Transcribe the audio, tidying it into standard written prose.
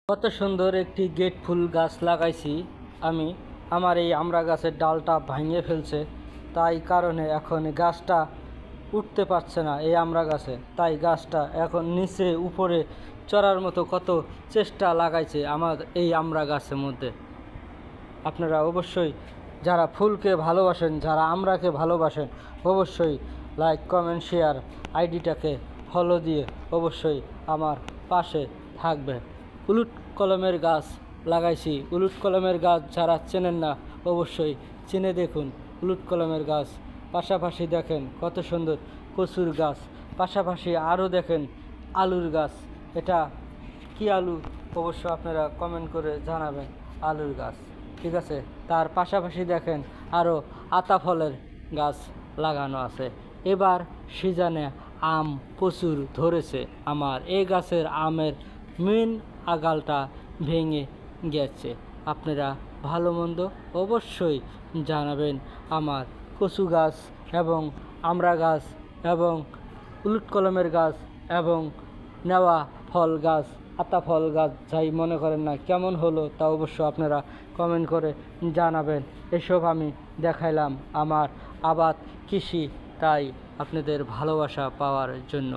কত সুন্দর একটি গেট ফুল গাছ লাগাইছি আমি। আমার এই আমড়া গাছের ডালটা ভাঙিয়ে ফেলছে, তাই কারণে এখন গাছটা উঠতে পারছে না এই আমড়া গাছে। তাই গাছটা এখন নিচে উপরে চড়ার মতো কত চেষ্টা লাগাইছে আমার এই আমড়া গাছের মধ্যে। আপনারা অবশ্যই যারা ফুলকে ভালোবাসেন, যারা আমড়াকে ভালোবাসেন, অবশ্যই লাইক কমেন্ট শেয়ার আইডিটাকে ফলো দিয়ে অবশ্যই আমার পাশে থাকবেন। উলুট কলমের গাছ লাগাইছি। উলুট কলমের গাছ যারা চেনেন না অবশ্যই চিনে দেখুন উলুট কলমের গাছ। পাশাপাশি দেখেন কত সুন্দর কচুর গাছ, পাশাপাশি আরও দেখেন আলুর গাছ। এটা কি আলু অবশ্য আপনারা কমেন্ট করে জানাবেন। আলুর গাছ, ঠিক আছে। তার পাশাপাশি দেখেন আরও আতা ফলের গাছ লাগানো আছে। এবার সিজনে আম প্রচুর ধরেছে। আমার এই গাছের আমের মেন আগালটা ভেঙে গেছে। আপনারা ভালো মন্দ অবশ্যই জানাবেন। আমার কচু গাছ এবং আমড়া গাছ এবং উলুট কলমের গাছ এবং নেওয়া ফল গাছ, আতা ফল গাছ যাই মনে করেন না কেমন হলো তা অবশ্য আপনারা কমেন্ট করে জানাবেন। এসব আমি দেখাইলাম আমার আবাদ কৃষি, তাই আপনাদের ভালোবাসা পাওয়ার জন্য।